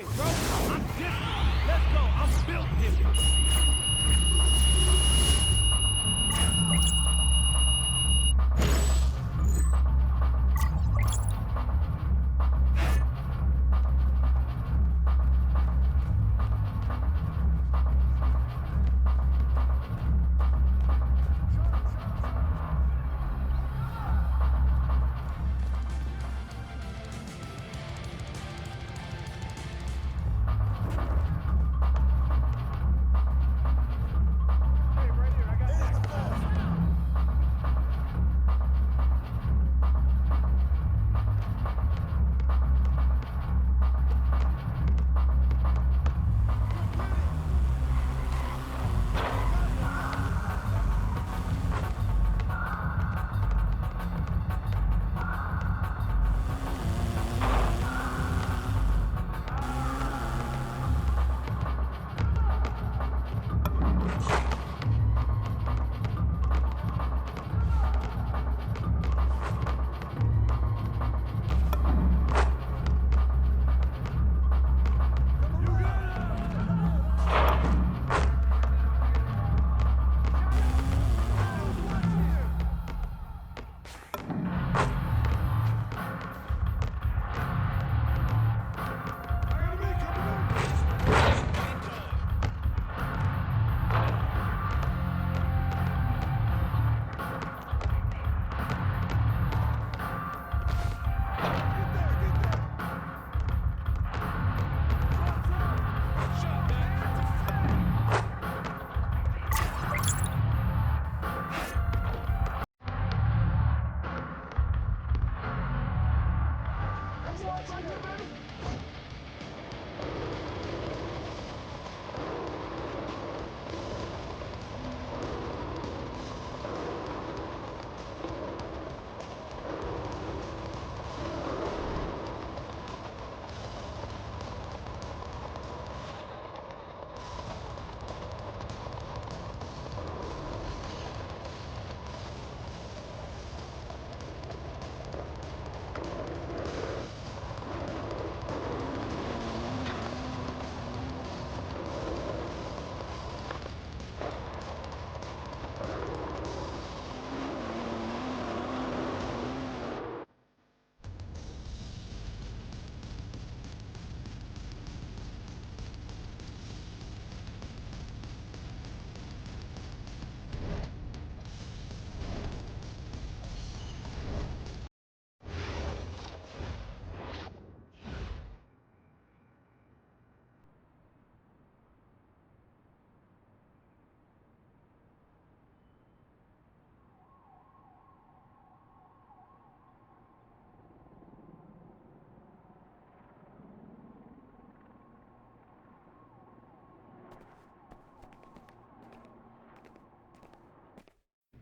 way, bro. I'm different. Let's go. I'm built different.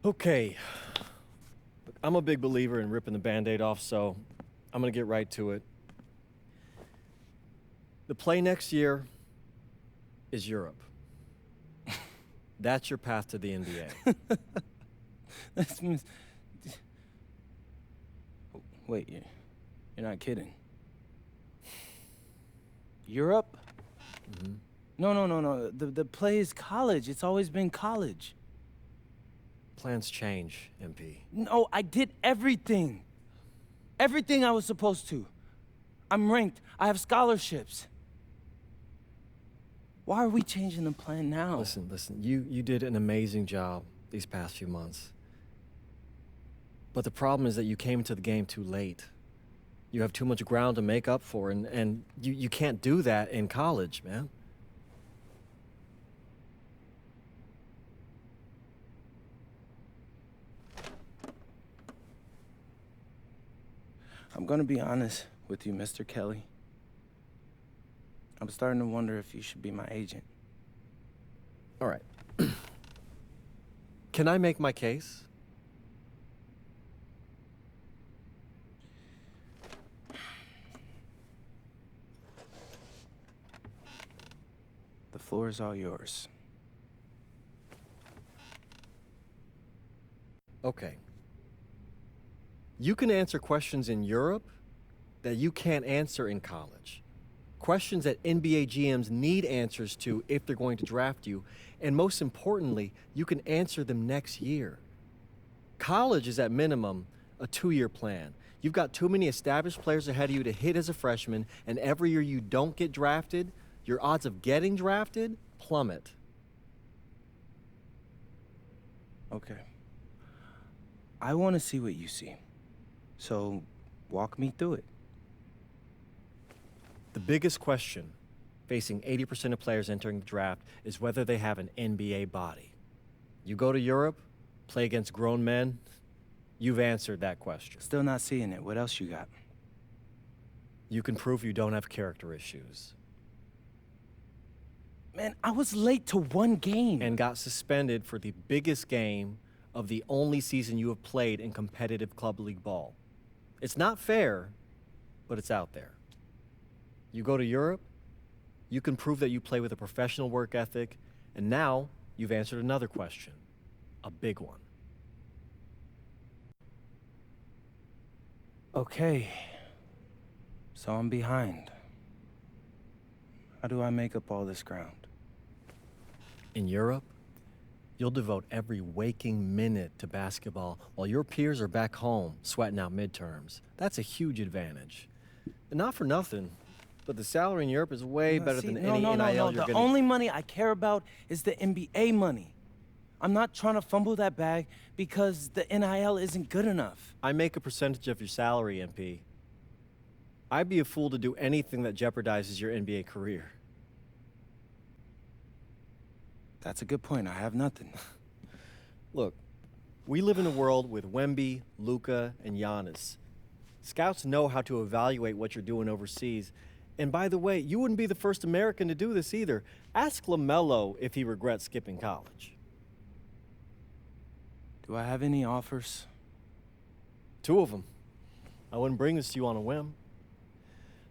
Okay. Look, I'm a big believer in ripping the Band-Aid off, so I'm gonna get right to it. The play next year is Europe. That's your path to the NBA. That's Wait, you're not kidding. Europe? Mm-hmm. No. The play is college. It's always been college. Plans change, MP. No, I did everything. Everything I was supposed to. I'm ranked. I have scholarships. Why are we changing the plan now? Listen. You did an amazing job these past few months. But the problem is that you came into the game too late. You have too much ground to make up for, and you can't do that in college, man. I'm gonna be honest with you, Mr. Kelly. I'm starting to wonder if you should be my agent. All right. Can I make my case? The floor is all yours. Okay. You can answer questions in Europe that you can't answer in college. Questions that NBA GMs need answers to if they're going to draft you. And most importantly, you can answer them next year. College is at minimum a 2-year plan. You've got too many established players ahead of you to hit as a freshman, and every year you don't get drafted, your odds of getting drafted plummet. Okay. I want to see what you see. So, walk me through it. The biggest question facing 80% of players entering the draft is whether they have an NBA body. You go to Europe, play against grown men, you've answered that question. Still not seeing it. What else you got? You can prove you don't have character issues. Man, I was late to one game. And got suspended for the biggest game of the only season you have played in competitive club league ball. It's not fair, but it's out there. You go to Europe, you can prove that you play with a professional work ethic, and now you've answered another question, a big one. Okay. So I'm behind. How do I make up all this ground? In Europe, you'll devote every waking minute to basketball while your peers are back home sweating out midterms. That's a huge advantage. And not for nothing, but the salary in Europe is way better than any NIL you're The getting. only money I care about is the NBA money. I'm not trying to fumble that bag because the NIL isn't good enough. I make a percentage of your salary, MP. I'd be a fool to do anything that jeopardizes your NBA career. That's a good point. I have nothing. Look, we live in a world with Wemby, Luka, and Giannis. Scouts know how to evaluate what you're doing overseas. And by the way, you wouldn't be the first American to do this either. Ask LaMelo if he regrets skipping college. Do I have any offers? 2 of them. I wouldn't bring this to you on a whim.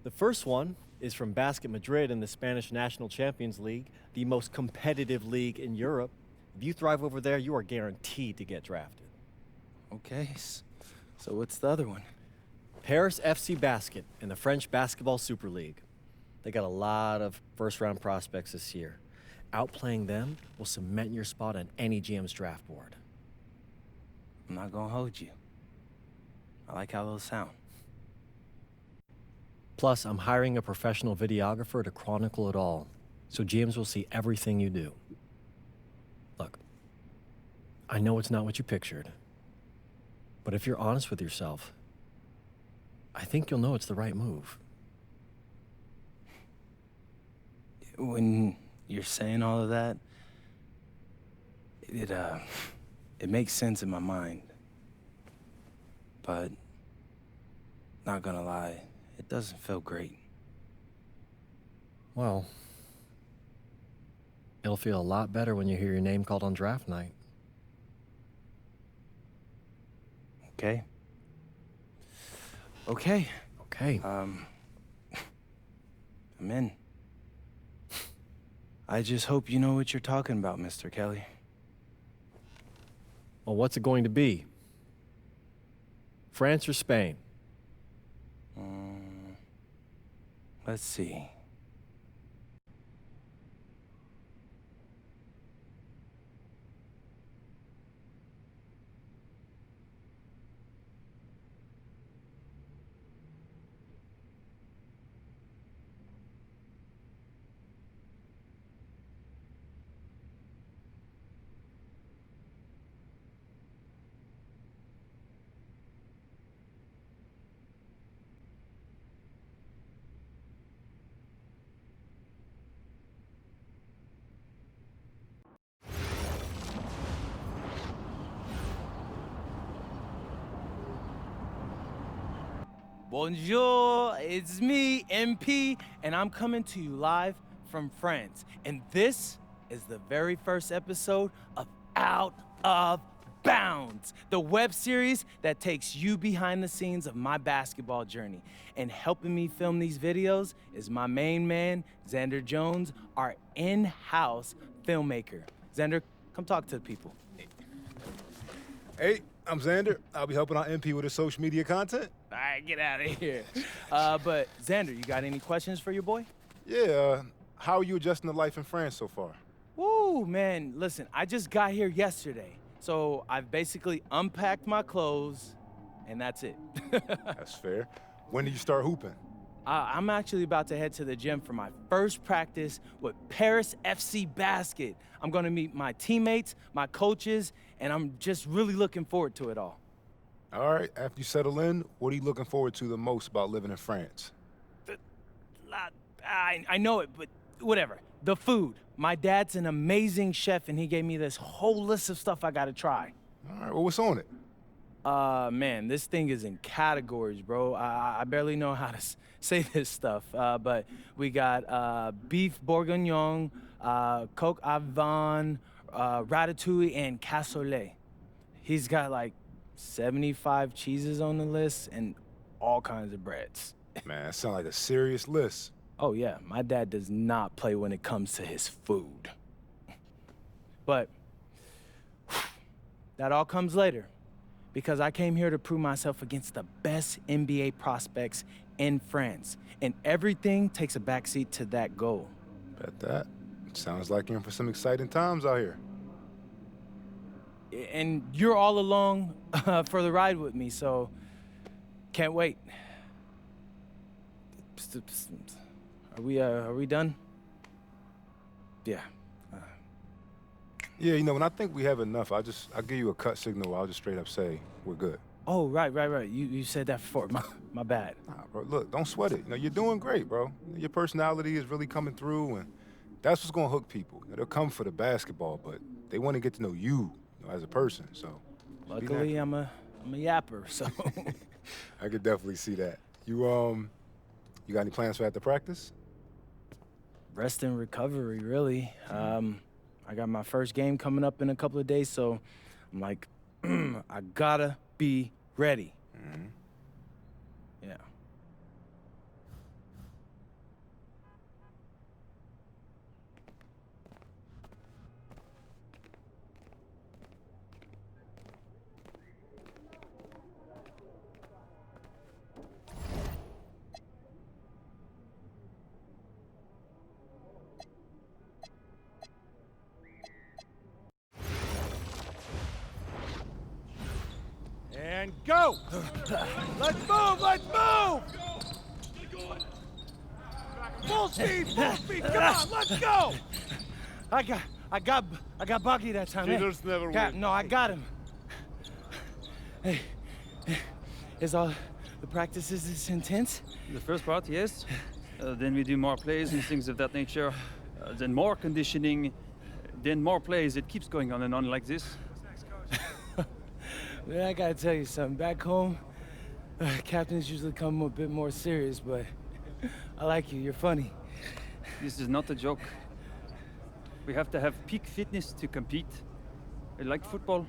The first one is from Basket Madrid in the Spanish National Champions League, the most competitive league in Europe. If you thrive over there, you are guaranteed to get drafted. Okay, so what's the other one? Paris FC Basket in the French Basketball Super League. They got a lot of first-round prospects this year. Outplaying them will cement your spot on any GM's draft board. I'm not gonna hold you. I like how those sound. Plus, I'm hiring a professional videographer to chronicle it all, so GMs will see everything you do. Look, I know it's not what you pictured, but if you're honest with yourself, I think you'll know it's the right move. When you're saying all of that, it makes sense in my mind. But, not gonna lie, it doesn't feel great. Well, it'll feel a lot better when you hear your name called on draft night. Okay? Okay. Okay. I'm in. I just hope you know what you're talking about, Mr. Kelly. Well, what's it going to be? France or Spain? Let's see. Bonjour, it's me, MP, and I'm coming to you live from France. And this is the very first episode of Out of Bounds, the web series that takes you behind the scenes of my basketball journey. And helping me film these videos is my main man, Xander Jones, our in-house filmmaker. Xander, come talk to the people. Hey, I'm Xander. I'll be helping out MP with his social media content. All right, get out of here. But Xander, you got any questions for your boy? Yeah, how are you adjusting to life in France so far? Woo, man, listen, I just got here yesterday. So I've basically unpacked my clothes, and that's it. That's fair. When did you start hooping? I'm actually about to head to the gym for my first practice with Paris FC Basket. I'm gonna meet my teammates, my coaches, and I'm just really looking forward to it all. All right, after you settle in, what are you looking forward to the most about living in France? I know it, but whatever. The food. My dad's an amazing chef, and he gave me this whole list of stuff I gotta try. All right, well, what's on it? Man, this thing is in categories, bro. I barely know how to say this stuff, but we got beef bourguignon, coq au vin, ratatouille, and cassoulet. He's got like 75 cheeses on the list and all kinds of breads. Man, that sounds like a serious list. Oh yeah, my dad does not play when it comes to his food. But that all comes later, because I came here to prove myself against the best NBA prospects in France, and everything takes a backseat to that goal. Bet that. Sounds like you're in for some exciting times out here. And you're all along for the ride with me, so can't wait. Are we done? Yeah. Yeah, you know, when I think we have enough, I'll give you a cut signal. I'll just straight up say we're good. Oh, right. You said that before. My bad. Nah, bro, look, don't sweat it. You know, you're doing great, bro. Your personality is really coming through, and that's what's gonna hook people. You know, they'll come for the basketball, but they want to get to know you, as a person. So, just be Luckily, natural. I'm a yapper, so. I could definitely see that. You got any plans for after practice? Rest and recovery, really. I got my first game coming up in a couple of days, so I'm like, I gotta be ready. Mm-hmm. Yeah. And go! Let's move! Let's move! Full speed! Full speed! Come on! Let's go! I got Bucky that time. Cheaters never win. No, I got him. Hey, is all the practices this intense? The first part, yes. Then we do more plays and things of that nature. Then more conditioning. Then more plays. It keeps going on and on like this. Man, I gotta tell you something. Back home, captains usually come a bit more serious, but I like you. You're funny. This is not a joke. We have to have peak fitness to compete. Like football.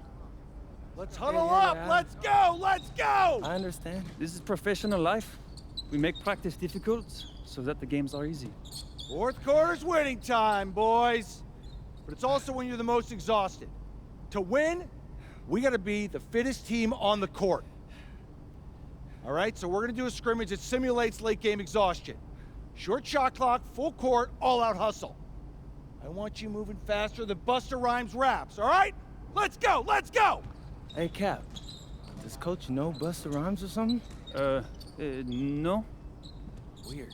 Let's huddle Yeah, up! yeah. Let's go! Let's go! I understand. This is professional life. We make practice difficult so that the games are easy. Fourth quarter's winning time, boys. But it's also when you're the most exhausted. To win, we gotta be the fittest team on the court. All right, so we're gonna do a scrimmage that simulates late game exhaustion. Short shot clock, full court, all out hustle. I want you moving faster than Busta Rhymes raps, all right? Let's go, let's go! Hey, Cap. Does Coach know Busta Rhymes or something? No. Weird.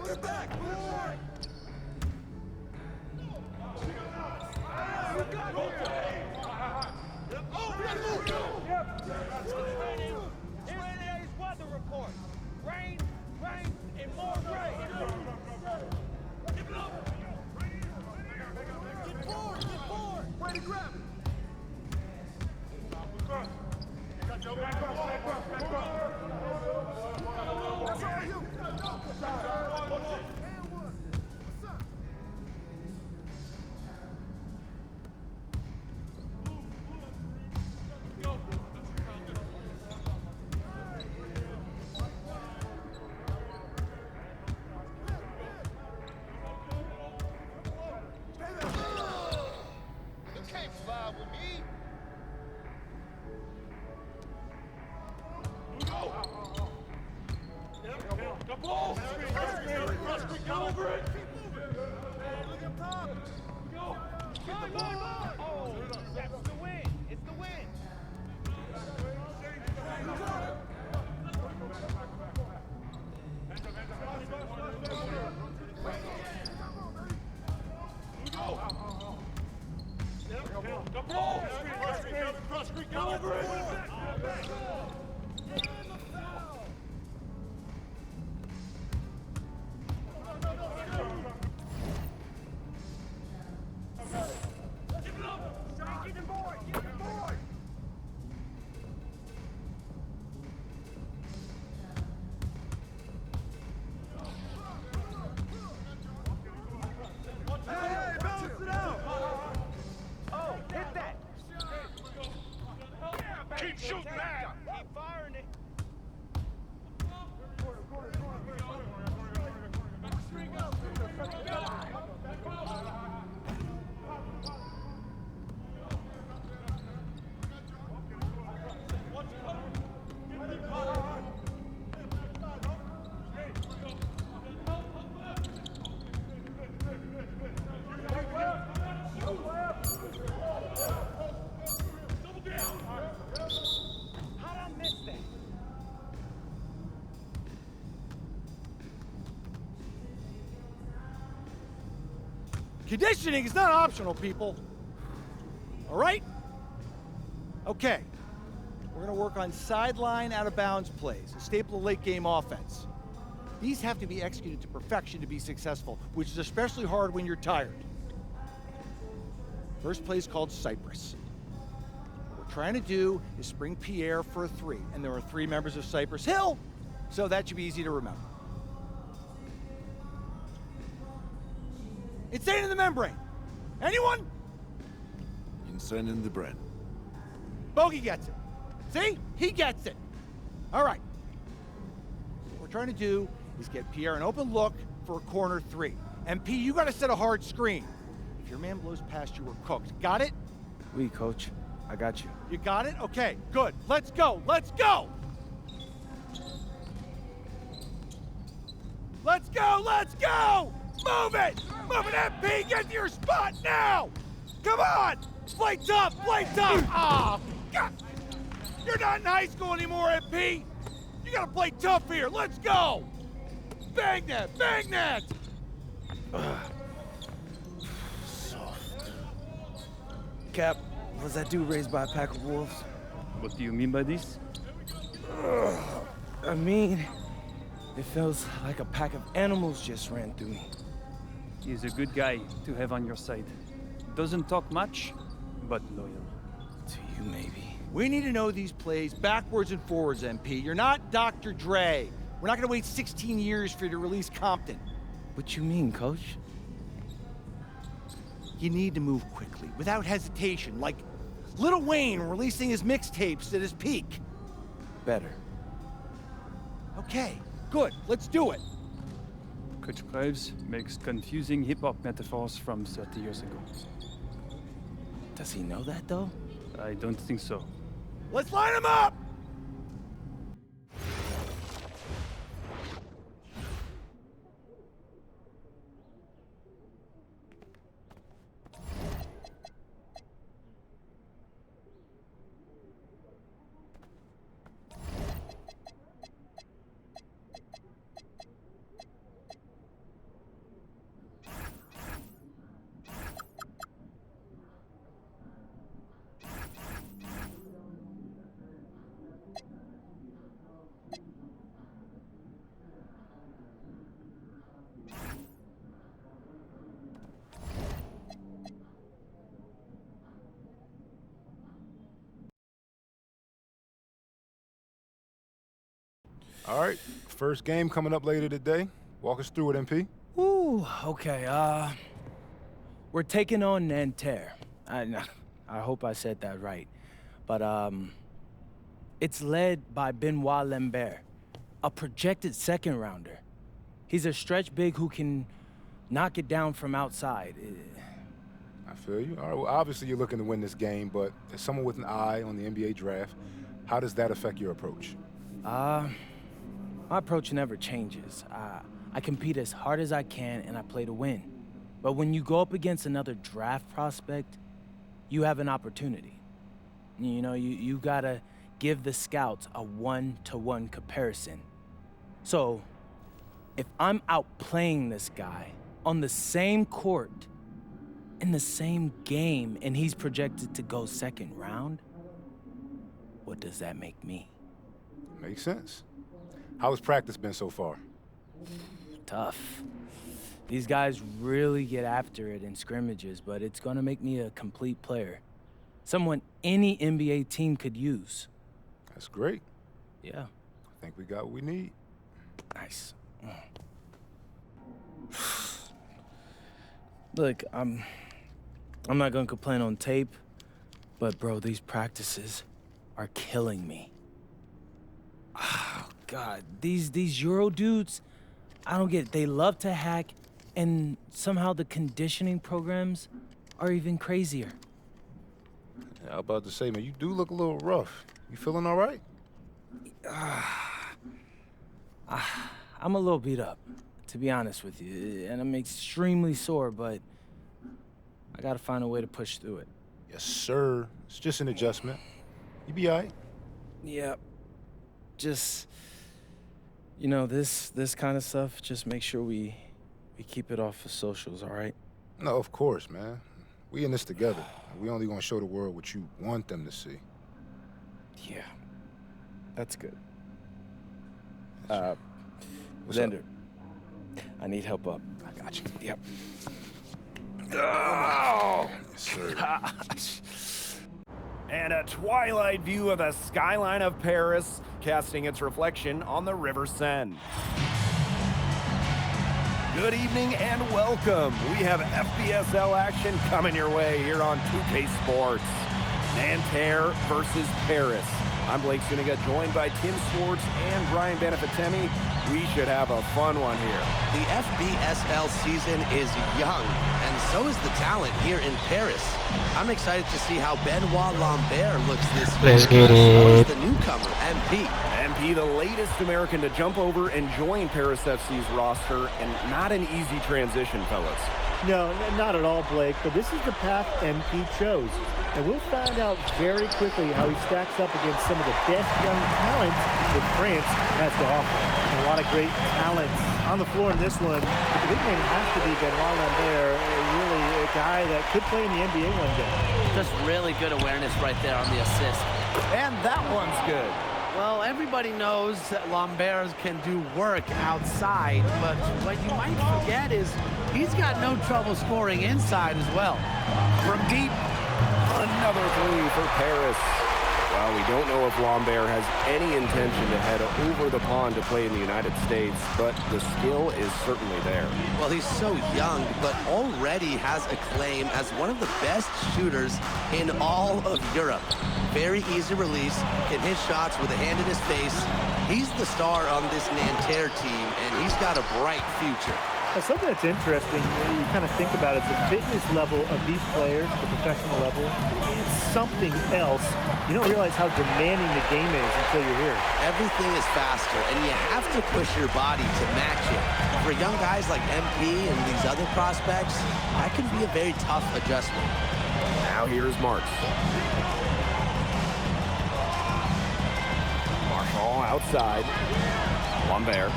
Get back! Oh, we gotta move! Oh, that's the win. It's the win. Oh, hit that. Keep shooting that. Keep firing it. How'd I miss that? Conditioning is not optional, people. All right? Okay. We're going to work on sideline out-of-bounds plays, a staple of late-game offense. These have to be executed to perfection to be successful, which is especially hard when you're tired. First play is called Cypress. What we're trying to do is spring Pierre for a 3, and there are 3 members of Cypress Hill, so that should be easy to remember. Insane in the membrane. Anyone? Insane in the brain. Bogey gets it. See? He gets it. All right. What we're trying to do is get Pierre an open look for a corner 3. MP, you got to set a hard screen. If your man blows past you, we're cooked. Got it? Oui, coach. I got you. You got it? Okay, good. Let's go. Let's go. Let's go. Let's go. Move it. Move it, MP. Get to your spot now. Come on. Play tough. Play tough. Ah, God. You're not in high school anymore, MP. You got to play tough here. Let's go. Bang that. Bang that. Cap, was that dude raised by a pack of wolves? What do you mean by this? I mean, it feels like a pack of animals just ran through me. He's a good guy to have on your side. Doesn't talk much, but loyal. To you, maybe. We need to know these plays backwards and forwards, MP. You're not Dr. Dre. We're not going to wait 16 years for you to release Compton. What you mean, coach? You need to move quickly, without hesitation, like Lil Wayne releasing his mixtapes at his peak. Better. Okay, good. Let's do it. Coach Krebs makes confusing hip-hop metaphors from 30 years ago. Does he know that, though? I don't think so. Let's line them up! All right, first game coming up later today. Walk us through it, MP. Ooh, okay, we're taking on Nanterre. I hope I said that right. But, it's led by Benoit Lambert, a projected second rounder. He's a stretch big who can knock it down from outside. I feel you. All right, well, obviously you're looking to win this game, but as someone with an eye on the NBA draft, how does that affect your approach? My approach never changes. I compete as hard as I can, and I play to win. But when you go up against another draft prospect, you have an opportunity. You know, you gotta give the scouts a one-to-one comparison. So, if I'm outplaying this guy on the same court, in the same game, and he's projected to go second round, what does that make me? Makes sense. How has practice been so far? Tough. These guys really get after it in scrimmages, but it's gonna make me a complete player. Someone any NBA team could use. That's great. Yeah. I think we got what we need. Nice. Look, I'm not gonna complain on tape, but bro, these practices are killing me. Oh God, these Euro dudes, I don't get it. They love to hack, and somehow the conditioning programs are even crazier. Yeah, I was about to say, man, you do look a little rough. You feeling all right? I'm a little beat up, to be honest with you, and I'm extremely sore, but I gotta find a way to push through it. Yes, sir. It's just an adjustment. You be all right. Yeah, just, you know, this kind of stuff, just make sure we keep it off of socials, all right? No, of course, man. We in this together. We only gonna show the world what you want them to see. Yeah, that's good. What's Xander, I need help up. I got you. Yep. Oh! Yes, sir. And a twilight view of the skyline of Paris, casting its reflection on the River Seine. Good evening and welcome. We have FBSL action coming your way here on 2K Sports. Nanterre versus Paris. I'm Blake Zuniga, joined by Tim Swartz and Brian Benefitemi. We should have a fun one here. The FBSL season is young, and so is the talent here in Paris. I'm excited to see how Benoit Lambert looks this year. Let's get So is it. the newcomer, MP. MP, the latest American to jump over and join Paris FC's roster, and not an easy transition, fellas. No, not at all, Blake, but this is the path MP chose. And we'll find out very quickly how he stacks up against some of the best young talents that France has to offer. And a lot of great talents on the floor in this one. The big name has to be Benoit Lambert, really a guy that could play in the NBA one day. Just really good awareness right there on the assist. And that one's good. Well, everybody knows that Lambert can do work outside, but what you might forget is he's got no trouble scoring inside as well. From deep, another three for Paris. Well, we don't know if Lambert has any intention to head over the pond to play in the United States, but the skill is certainly there. Well, he's so young, but already has a claim as one of the best shooters in all of Europe. Very easy release, can hit shots with a hand in his face. He's the star on this Nanterre team, and he's got a bright future. Now, something that's interesting, you kind of think about it, the fitness level of these players, the professional level, it's something else. You don't realize how demanding the game is until you're here. Everything is faster, and you have to push your body to match it. For young guys like MP and these other prospects, that can be a very tough adjustment. Now here's Marks. Marchand outside. Lambert.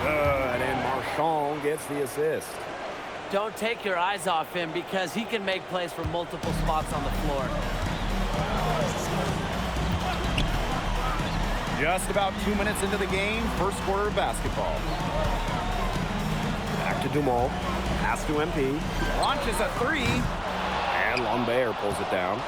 Good, and Marchand gets the assist. Don't take your eyes off him because he can make plays from multiple spots on the floor. Just about 2 minutes into the game, first quarter of basketball. Back to Dumont, pass to MP, launches a three, and Lambert pulls it down.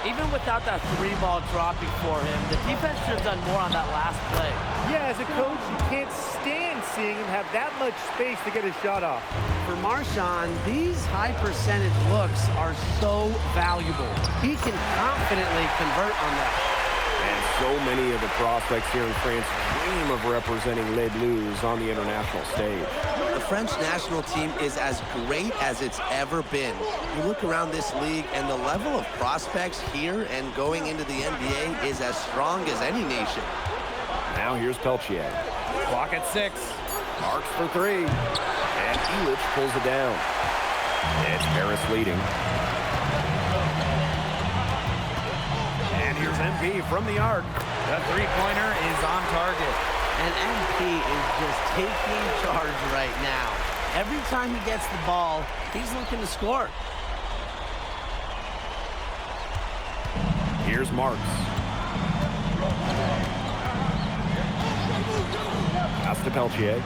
Even without that three ball dropping for him, the defense should have done more on that last play. Yeah, as a coach, you can't stand seeing him have that much space to get his shot off. For Marchand, these high percentage looks are so valuable. He can confidently convert on that. And so many of the prospects here in France dream of representing Les Bleus on the international stage. The French national team is as great as it's ever been. You look around this league, and the level of prospects here and going into the NBA is as strong as any nation. Now here's Peltier. Clock at 6. Marks for three. And Elich pulls it down. It's Paris leading. And here's MP from the arc. The three-pointer is on target. And MP is just taking charge right now. Every time he gets the ball, he's looking to score. Here's Marks. Pass to Peltier.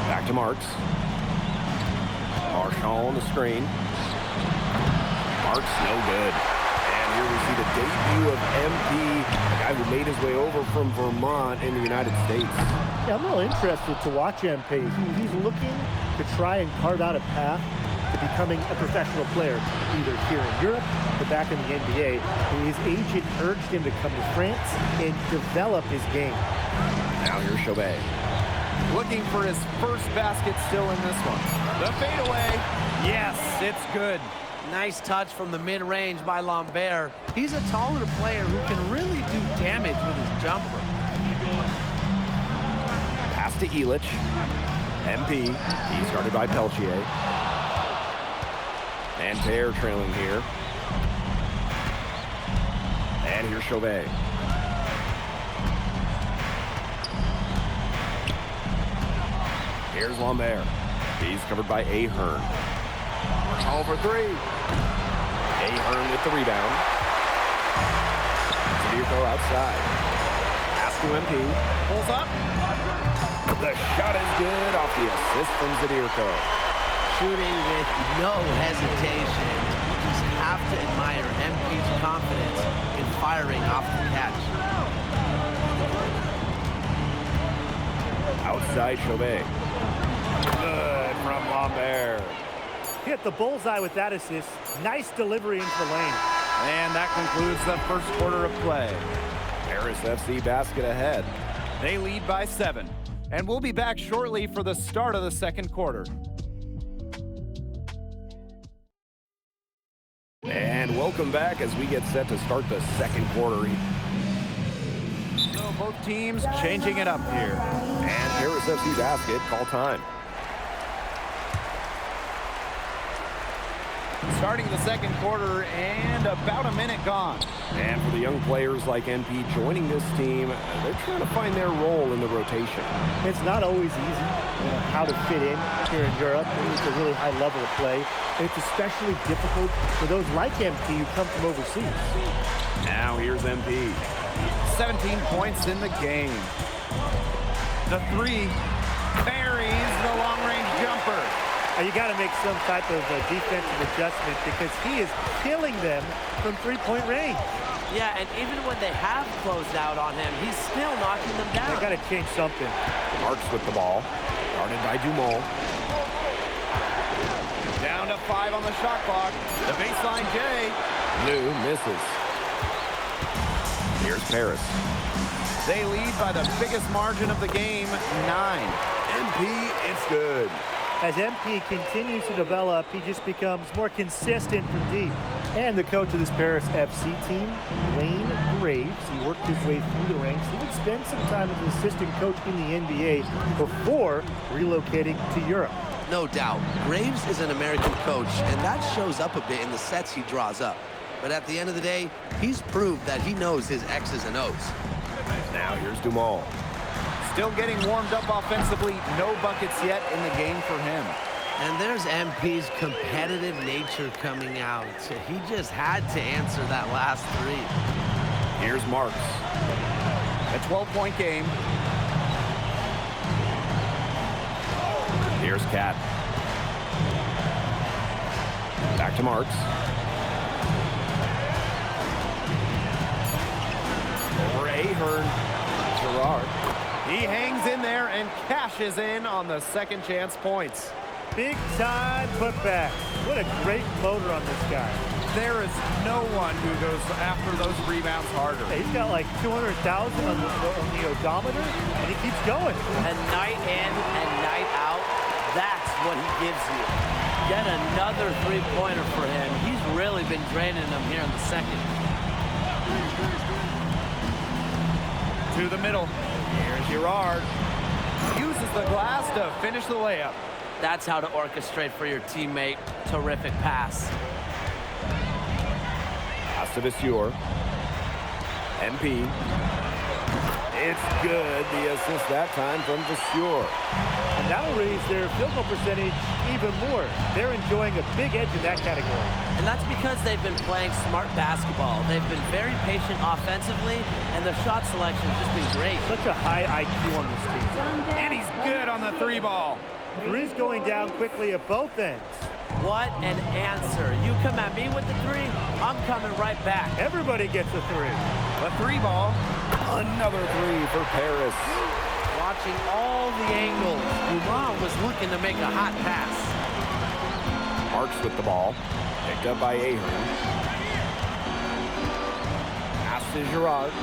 Back to Marks. Marchand on the screen. Marks, no good. And here we see the debut of MP, a guy who made his way over from Vermont in the United States. Yeah, I'm real interested to watch MP. He's looking to try and carve out a path to becoming a professional player, either here in Europe or back in the NBA. His agent urged him to come to France and develop his game. Now here's Chauvet. Looking for his first basket still in this one. The fadeaway. Yes, it's good. Nice touch from the mid-range by Lambert. He's a taller player who can really do damage with his jumper. Pass to Elich. MP. He's guarded by Peltier. And Nanterre trailing here. And here's Chauvet. Here's Lambert. He's covered by Ahern. Over three. Ahern with the rebound. Zedierko outside. Pass to MP. Pulls up. The shot is good off the assist from Zedierko. Shooting with no hesitation. You just have to admire MP's confidence in firing off the catch. Outside Chauvet. Good from Lambert. Hit the bullseye with that assist. Nice delivery into the lane. And that concludes the first quarter of play. Paris FC basket ahead. They lead by 7. And we'll be back shortly for the start of the second quarter. And welcome back as we get set to start the second quarter. So both teams changing it up here. And Paris FC basket, call time. Starting the second quarter and about a minute gone. And for the young players like MP joining this team, they're trying to find their role in the rotation. It's not always easy, how to fit in here in Europe. It's a really high level of play. And it's especially difficult for those like MP who come from overseas. Now here's MP. 17 points in the game. The three buries the long-range jumper. You got to make some type of defensive adjustment because he is killing them from three-point range. Yeah, and even when they have closed out on him, he's still knocking them down. They got to change something. Marks with the ball. Guarded by Dumont. Down to 5 on the shot clock. The baseline J. Lou misses. Here's Paris. They lead by the biggest margin of the game, 9. MP, it's good. As MP continues to develop, he just becomes more consistent from deep. And the coach of this Paris FC team, Wayne Graves, he worked his way through the ranks. He would spend some time as an assistant coach in the NBA before relocating to Europe. No doubt. Graves is an American coach, and that shows up a bit in the sets he draws up. But at the end of the day, he's proved that he knows his X's and O's. Now here's Dumont. Still getting warmed up offensively. No buckets yet in the game for him. And there's MP's competitive nature coming out. He just had to answer that last three. Here's Marks. A 12-point game. Here's Cat. Back to Marks. Over Ahern. Gerard. He hangs in there and cashes in on the second chance points. Big time putback. What a great motor on this guy. There is no one who goes after those rebounds harder. He's got like 200,000 on the odometer, and he keeps going. And night in and night out, that's what he gives you. Yet another three-pointer for him. He's really been draining them here in the second. To the middle. Here's Gerard. Uses the glass to finish the layup. That's how to orchestrate for your teammate. Terrific pass. Pass to Vasseur. MP. It's good. The assist that time from Vasseur. And that'll raise their field goal percentage even more. They're enjoying a big edge in that category. And that's because they've been playing smart basketball. They've been very patient offensively, and their shot selection has just been great. Such a high IQ on this team. And he's good on the 3-ball. Three's going down quickly at both ends. What an answer. You come at me with the 3, I'm coming right back. Everybody gets a 3. The 3-ball. Another 3 for Paris. Watching all the angles, Dumas was looking to make a hot pass. Marks with the ball. Picked up by Ahern. Pass to Girard.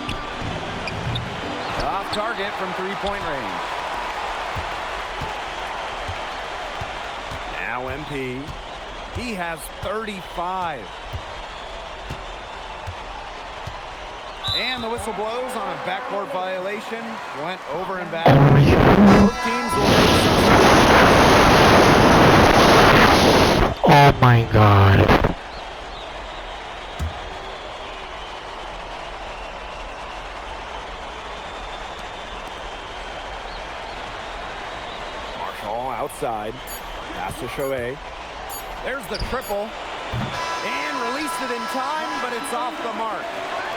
Off target from 3-point range. Now MP. He has 35. And the whistle blows on a backcourt violation. Went over and back. Both teams will make some. Oh my God. Marshall outside. Pass to Chauvet. There's the triple. And released it in time, but it's off the mark.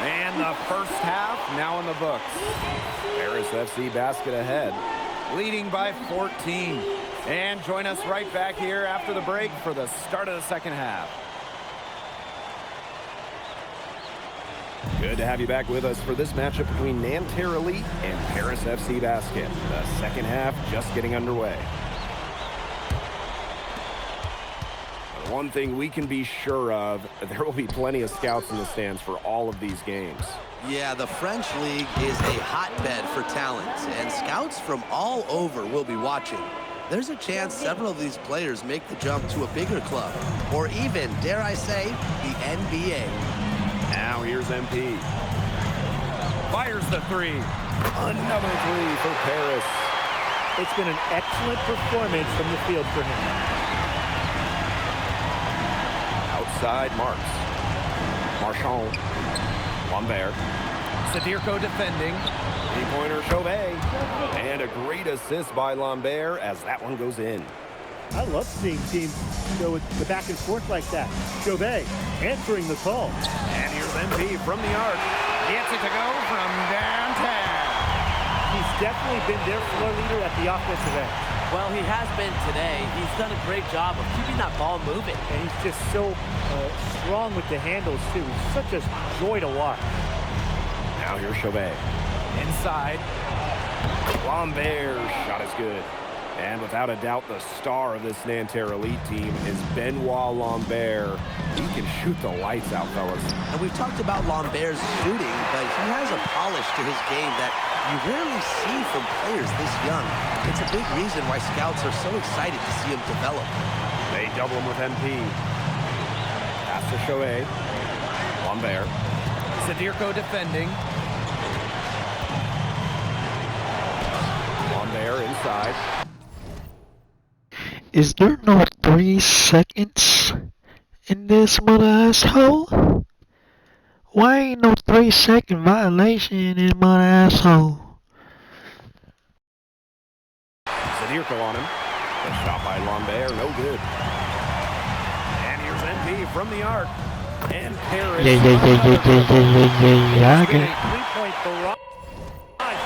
And the first half now in the books. Paris FC basket ahead, leading by 14. And join us right back here after the break for the start of the second half. Good to have you back with us for this matchup between Nanterre Elite and Paris FC Basket. The second half just getting underway. One thing we can be sure of, there will be plenty of scouts in the stands for all of these games. Yeah, the French League is a hotbed for talent, and scouts from all over will be watching. There's a chance several of these players make the jump to a bigger club, or even, dare I say, the NBA. Now here's MP. Fires the 3. Another 3 for Paris. It's been an excellent performance from the field for him. Outside Marks. Marchand. Lambert. Sadirko defending. 3-pointer Chauvet. And a great assist by Lambert as that one goes in. I love seeing teams go with the back and forth like that. Chauvet answering the call. And here's MP from the arc. Gets it to go from downtown. He's definitely been their floor leader at the offensive end. Well, he has been today. He's done a great job of keeping that ball moving. And he's just so strong with the handles, too. He's such a joy to watch. Now here's Chauvet. Inside. Lambert's shot is good. And without a doubt, the star of this Nanterre Elite team is Benoit Lambert. He can shoot the lights out, fellas. And we've talked about Lambert's shooting, but he has a polish to his game that you rarely see from players this young. It's a big reason why scouts are so excited to see him develop. They double him with MP. Pass to Chauvet. Lambert. Sadirko defending. Lambert inside. Is there no 3 seconds in this mother asshole? Why ain't no 3-second violation in mother asshole? Sadirko on him. The shot by Lambert, no good. And here's MP from the arc. And Paris. Yeah, I get it. 3-point barrage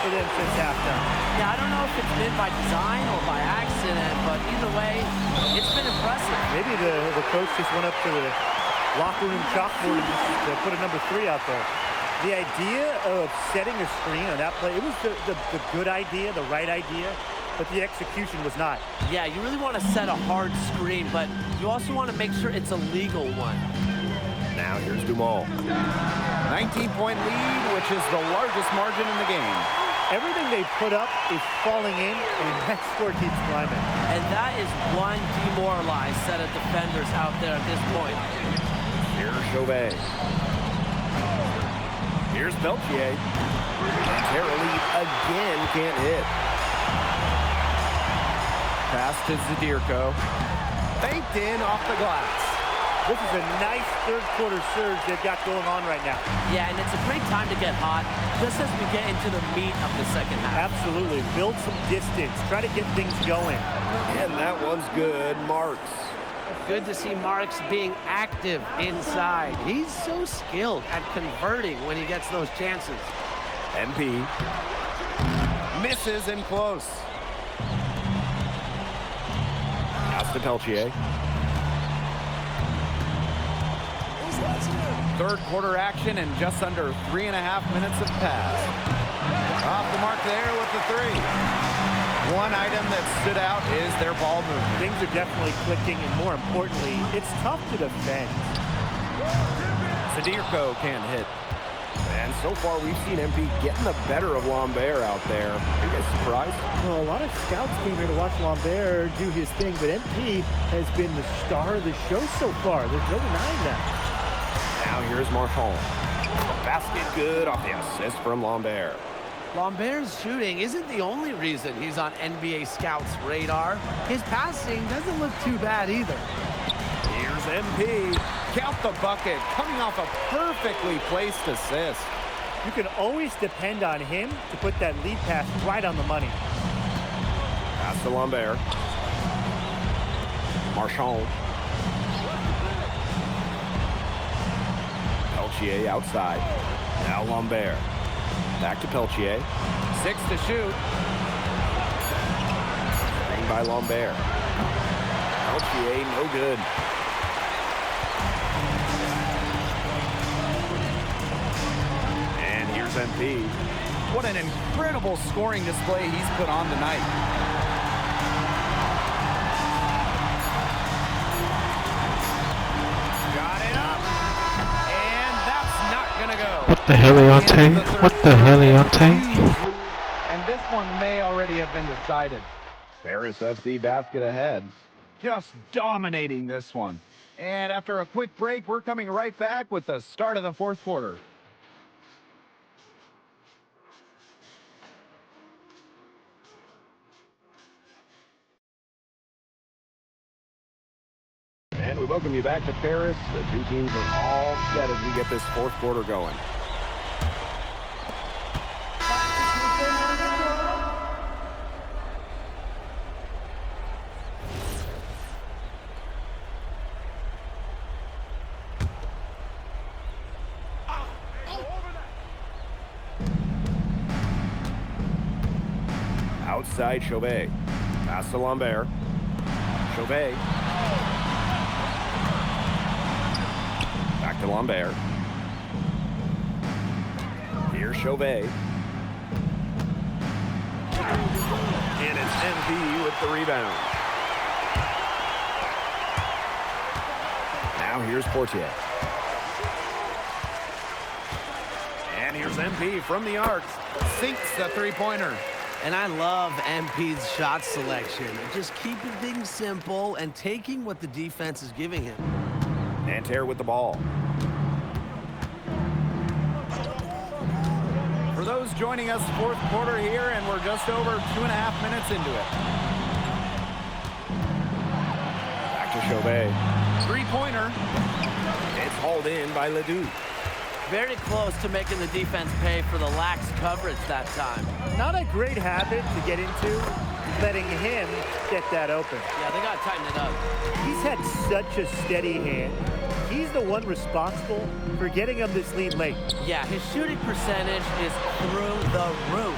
for them since halftime. Yeah, I don't know if it's been by design or by accident, but either way, it's been impressive. Maybe the coach just went up to the locker room chalkboard and just put a number 3 out there. The idea of setting a screen on that play, it was the good idea, the right idea, but the execution was not. Yeah, you really want to set a hard screen, but you also want to make sure it's a legal one. Now here's Dumas. 19-point lead, which is the largest margin in the game. Everything they put up is falling in, and that score keeps climbing. And that is one demoralized set of defenders out there at this point. Here's Chauvet. Here's Belchier. Nanterre Elite again can't hit. Pass to Zadirko. Faked in off the glass. This is a nice third-quarter surge they've got going on right now. Yeah, and it's a great time to get hot, just as we get into the meat of the second half. Absolutely. Build some distance. Try to get things going. And that one's good. Marks. Good to see Marks being active inside. He's so skilled at converting when he gets those chances. MP. Misses and close. Pass to Peltier. Third quarter action and just under 3.5 minutes have passed. Off the mark there with the three. One item that stood out is their ball movement. Things are definitely clicking, and more importantly, it's tough to defend. Zadirko can't hit. And so far, we've seen MP getting the better of Lambert out there. Are you guys surprised? Well, a lot of scouts came here to watch Lambert do his thing, but MP has been the star of the show so far. There's no denying that. Now here's Marchand. Basket good off the assist from Lambert. Lambert's shooting isn't the only reason he's on NBA scouts' radar. His passing doesn't look too bad either. Here's MP. Count the bucket, coming off a perfectly placed assist. You can always depend on him to put that lead pass right on the money. Pass to Lambert. Marchand. Peltier outside. Now Lambert. Back to Peltier. 6 to shoot. Screen by Lambert. Peltier, no good. And here's MP. What an incredible scoring display he's put on tonight. What the heliante? What the heliante? And this one may already have been decided. Paris FC basket ahead. Just dominating this one. And after a quick break, we're coming right back with the start of the fourth quarter. And we welcome you back to Paris. The two teams are all set as we get this fourth quarter going. Outside Chauvet. Pass to Lambert. Chauvet. Back to Lambert. Here's Chauvet. And it's MP with the rebound. Now here's Portier. And here's MP from the arc. Sinks the three-pointer. And I love MP's shot selection. Just keeping things simple and taking what the defense is giving him. Nanterre with the ball. For those joining us, fourth quarter here, and we're just over 2.5 minutes into it. Back to Chauvet. Three-pointer. It's hauled in by Ledoux. Very close to making the defense pay for the lax coverage that time. Not a great habit to get into, letting him get that open. Yeah, they got to tighten it up. He's had such a steady hand. He's the one responsible for getting him this lead late. Yeah, his shooting percentage is through the roof.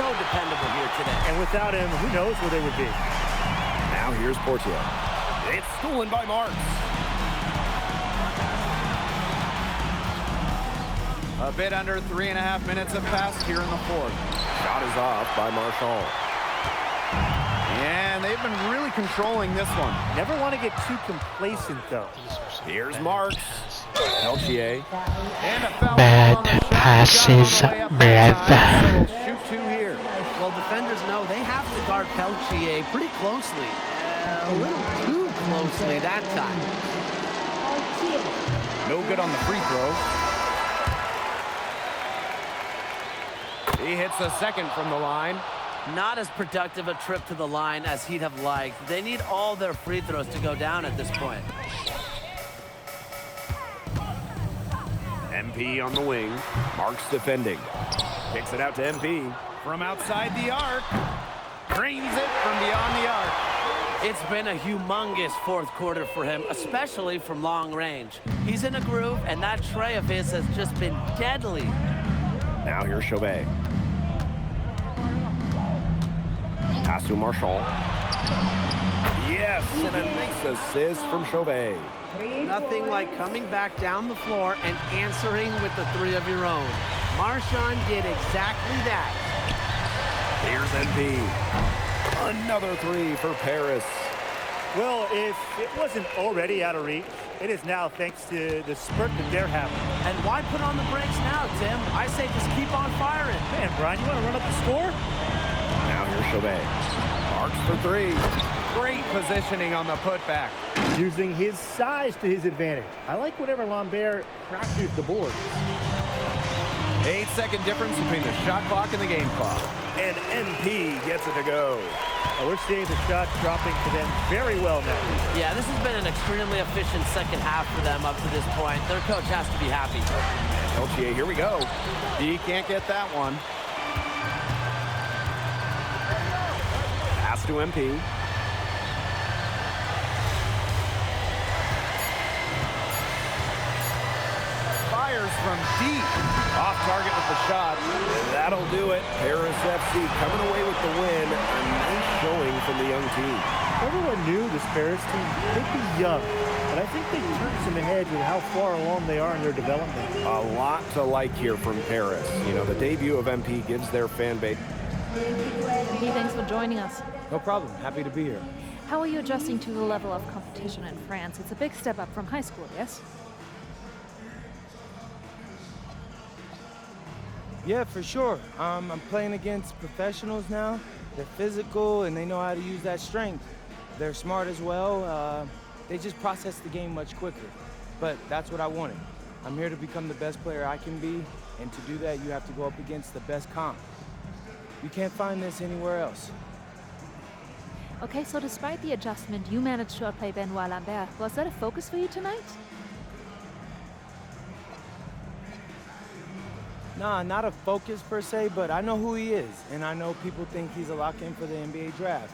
So dependable here today. And without him, who knows where they would be. Now here's Portier. It's stolen by Marks. A bit under 3.5 minutes have passed here in the fourth. Shot is off by Marchand. And they've been really controlling this one. Never want to get too complacent, though. Here's Marks. Peltier. And a foul Bad passes, brother. Shoot two here. Well, defenders know they have to guard Peltier pretty closely. A little too closely that time. No good on the free throw. He hits a second from the line. Not as productive a trip to the line as he'd have liked. They need all their free throws to go down at this point. MP on the wing. Marks defending. Kicks it out to MP. From outside the arc. Drains it from beyond the arc. It's been a humongous fourth quarter for him, especially from long range. He's in a groove, and that tray of his has just been deadly. Now here's Chauvet. Pass to Marshall. Yes, and a nice assist from Chauvet. Nothing like coming back down the floor and answering with the three of your own. Marshawn did exactly that. Here's MP. Another three for Paris. Well, if it wasn't already out of reach, it is now thanks to the spurt that they're having. And why put on the brakes now, Tim? I say just keep on firing. Man, Brian, you want to run up the score? Now here's Chauvet. Marks for three. Great positioning on the putback. Using his size to his advantage. I like whenever Lambert fractures the board. 8-second difference between the shot clock and the game clock. And MP gets it to go. Oh, we're seeing the shots dropping to them very well now. Yeah, this has been an extremely efficient second half for them up to this point. Their coach has to be happy. Elchier, here we go. He can't get that one. Pass to MP. Fires from deep. Off target with the shot. And that'll do it. Paris FC coming away with the win. A nice showing from the young team. Everyone knew this Paris team, they'd be young, but I think they turned some heads with how far along they are in their development. A lot to like here from Paris. You know, the debut of MP gives their fan base. Hey, thanks for joining us. No problem. Happy to be here. How are you adjusting to the level of competition in France? It's a big step up from high school, yes? Yeah, for sure. I'm playing against professionals now. They're physical, and they know how to use that strength. They're smart as well. They just process the game much quicker. But that's what I wanted. I'm here to become the best player I can be, and to do that, you have to go up against the best comp. You can't find this anywhere else. Okay, so despite the adjustment, you managed to outplay Benoit Lambert. Was that a focus for you tonight? Nah, not a focus per se, but I know who he is, and I know people think he's a lock-in for the NBA draft.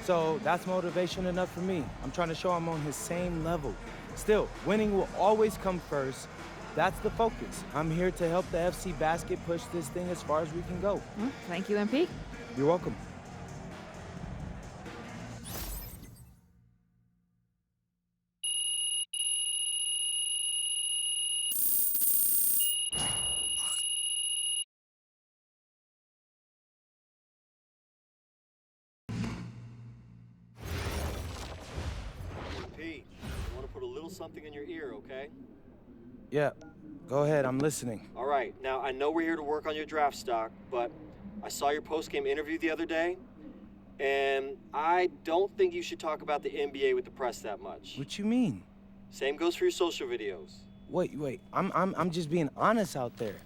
So that's motivation enough for me. I'm trying to show I'm on his same level. Still, winning will always come first. That's the focus. I'm here to help the FC Basket push this thing as far as we can go. Thank you, MP. You're welcome. Pete, I want to put a little something in your ear, okay? Yeah, go ahead. I'm listening. All right. Now, I know we're here to work on your draft stock, but I saw your post-game interview the other day, and I don't think you should talk about the NBA with the press that much. What you mean? Same goes for your social videos. Wait. I'm just being honest out there.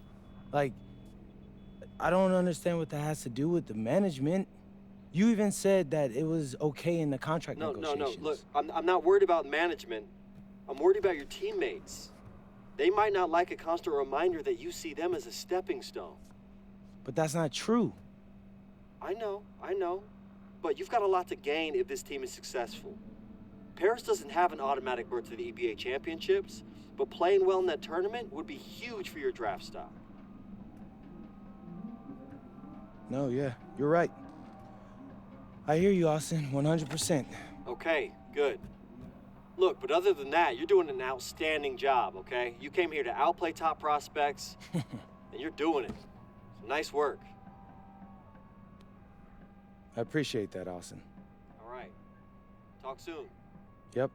Like, I don't understand what that has to do with the management. You even said that it was okay in the contract negotiations. No. Look, I'm not worried about management. I'm worried about your teammates. They might not like a constant reminder that you see them as a stepping stone. But that's not true. I know. But you've got a lot to gain if this team is successful. Paris doesn't have an automatic berth to the EBA championships, but playing well in that tournament would be huge for your draft stock. No, yeah, you're right. I hear you, Austin, 100%. Okay, good. Look, but other than that, you're doing an outstanding job, okay? You came here to outplay top prospects, and you're doing it. So nice work. I appreciate that, Austin. All right. Talk soon. Yep.